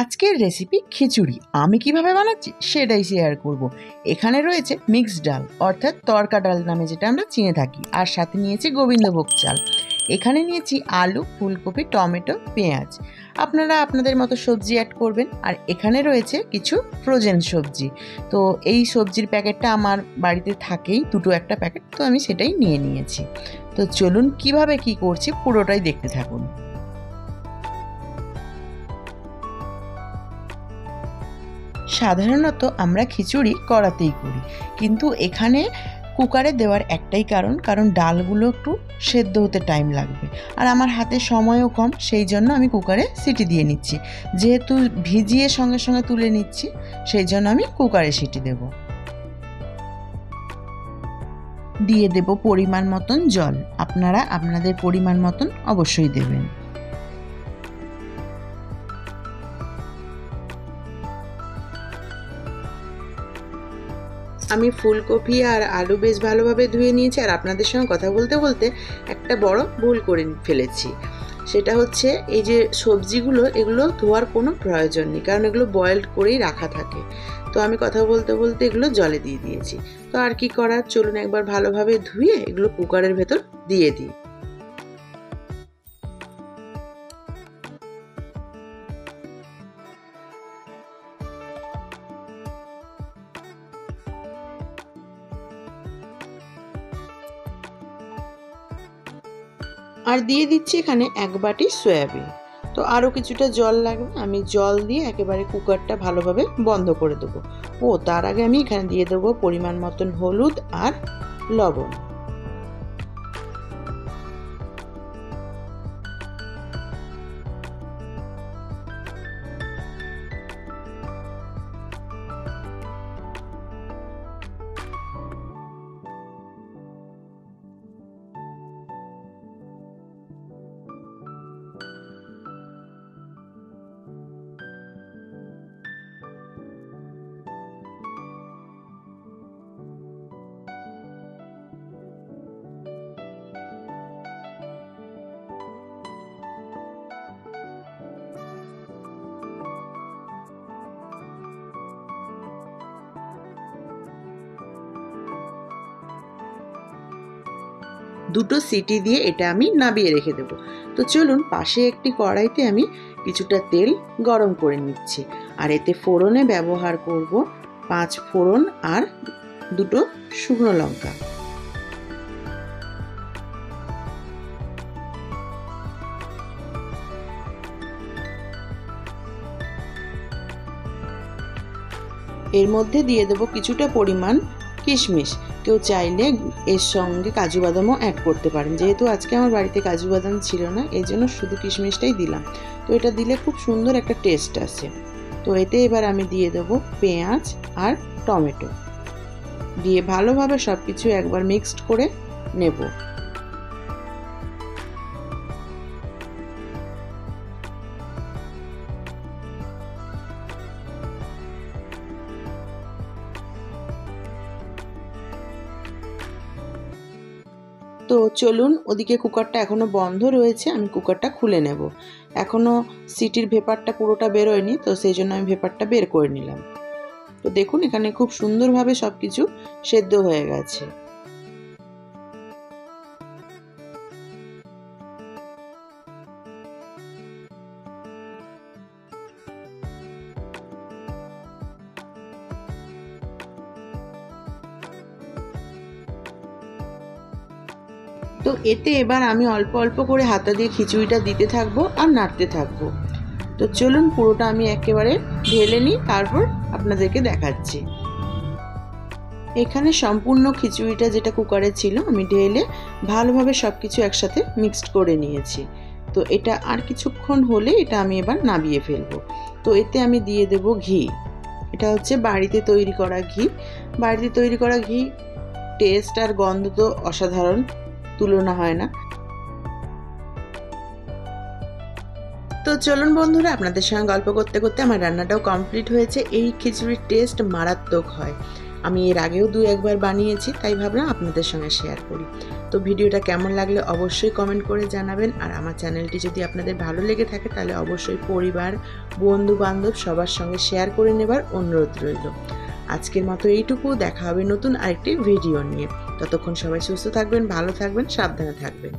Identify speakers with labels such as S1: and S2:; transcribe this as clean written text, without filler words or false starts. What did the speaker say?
S1: আজকের রেসিপি খিচুড়ি। আমি কিভাবে বানাচ্ছি সেটাই শেয়ার করব। এখানে রয়েছে মিক্সড ডাল অর্থাৎ তড়কা ডাল নামে যেটা আমরা চিনে থাকি, আর সাথে নিয়েছি গোবিন্দভোগ চাল। এখানে নিয়েছি আলু, ফুলকপি, টমেটো, পেঁয়াজ। আপনারা আপনাদের মতো সবজি অ্যাড করবেন। আর এখানে রয়েছে কিছু ফ্রোজেন সবজি। তো এই সবজির প্যাকেটটা আমার বাড়িতে থাকেই, দুটো একটা প্যাকেট, তো আমি সেটাই নিয়ে নিয়েছি। তো চলুন কিভাবে কি করছি পুরোটাই দেখতে থাকুন। সাধারণত আমরা খিচুড়ি কড়াতেই করি, কিন্তু এখানে কুকারে দেওয়ার একটাই কারণ ডালগুলো একটু সেদ্ধ হতে টাইম লাগবে, আর আমার হাতে সময়ও কম, সেই জন্য আমি কুকারে সিটি দিয়ে নিচ্ছি। যেহেতু ভিজিয়ে সঙ্গে সঙ্গে তুলে নিচ্ছি, সেই জন্য আমি কুকারে সিটি দেব। দিয়ে দেব পরিমাণ মতন জল। আপনারা আপনাদের পরিমাণ মতন অবশ্যই দেবেন। আমি ফুলকপি আর আলু বেশ ভালোভাবে ধুয়ে নিয়েছি, আর আপনাদের সঙ্গে কথা বলতে বলতে একটা বড় ভুল করে ফেলেছি। সেটা হচ্ছে এই যে সবজিগুলো, এগুলো ধোয়ার কোনো প্রয়োজন নেই, কারণ এগুলো বয়েলড করেই রাখা থাকে। তো আমি কথা বলতে বলতে এগুলো জলে দিয়ে দিয়েছি। তো আর কি করার, চলুন একবার ভালোভাবে ধুয়ে এগুলো কুকারের ভেতর দিয়ে দিই। আর দিয়ে দিচ্ছি এখানে 1 বাটি সয়াবিন। তো আরও কিছুটা জল লাগবে, আমি জল দিয়ে একেবারে কুকারটা ভালোভাবে বন্ধ করে দেবো। তার আগে আমি এখানে দিয়ে দেবো পরিমাণ মতন হলুদ আর লবণ। দুটো সিটি দিয়ে এটা আমি নাবিয়ে রেখে দেবো। তো চলুন পাশে একটি কড়াইতে আমি কিছুটা তেল গরম করে নিচ্ছি, আর এতে ফোড়নে ব্যবহার করব 5 ফোড়ন আর 2টো শুকনো লঙ্কা। এর মধ্যে দিয়ে দেবো কিছুটা পরিমাণ কিশমিশ। কেউ চাইলে এর সঙ্গে কাজু বাদামও অ্যাড করতে পারেন। যেহেতু আজকে আমার বাড়িতে কাজু বাদাম ছিল না, এই জন্য শুধু কিশমিশটাই দিলাম। তো এটা দিলে খুব সুন্দর একটা টেস্ট আসে। তো এতে এবার আমি দিয়ে দেবো পেঁয়াজ আর টমেটো, দিয়ে ভালোভাবে সব কিছু একবার মিক্সড করে নেব। তো চলুন, ওদিকে কুকারটা এখনও বন্ধ রয়েছে, আমি কুকারটা খুলে নেব। এখনও সিটির ভেপারটা পুরোটা বেরোয়নি, তো সেই জন্য আমি ভেপারটা বের করে নিলাম। তো দেখুন এখানে খুব সুন্দরভাবে সব কিছু সেদ্ধ হয়ে গেছে। তো এতে এবার আমি অল্প অল্প করে হাতা দিয়ে খিচুড়িটা দিতে থাকবো আর নাড়তে থাকবো। তো চলুন পুরোটা আমি একেবারে ঢেলে নিই, তারপর আপনাদেরকে দেখাচ্ছি। এখানে সম্পূর্ণ খিচুড়িটা যেটা কুকারে ছিল আমি ঢেলে ভালোভাবে সব কিছু একসাথে মিক্সড করে নিয়েছি। তো এটা আর কিছুক্ষণ হলে এটা আমি এবার নামিয়ে ফেলবো। তো এতে আমি দিয়ে দেব ঘি। এটা হচ্ছে বাড়িতে তৈরি করা ঘি। বাড়িতে তৈরি করা ঘি টেস্ট আর গন্ধ তো অসাধারণ, তুলনা হয় না। তো চলুন বন্ধুরা, আপনাদের সঙ্গে গল্প করতে করতে আমার রান্নাটাও কমপ্লিট হয়েছে। এই খিচুড়ির টেস্ট মারাত্মক হয়। আমি এর আগেও 2-1 বার বানিয়েছি, তাই ভাবলাম আপনাদের সঙ্গে শেয়ার করি। তো ভিডিওটা কেমন লাগলে অবশ্যই কমেন্ট করে জানাবেন। আর আমার চ্যানেলটি যদি আপনাদের ভালো লেগে থাকে তাহলে অবশ্যই পরিবার, বন্ধু বান্ধব সবার সঙ্গে শেয়ার করে নেবার অনুরোধ রইল। আজকের মতো এইটুকু, দেখা হবে নতুন আরেকটি ভিডিও নিয়ে। ততক্ষণ সবাই সুস্থ থাকবেন, ভালো থাকবেন, সাবধানে থাকবেন।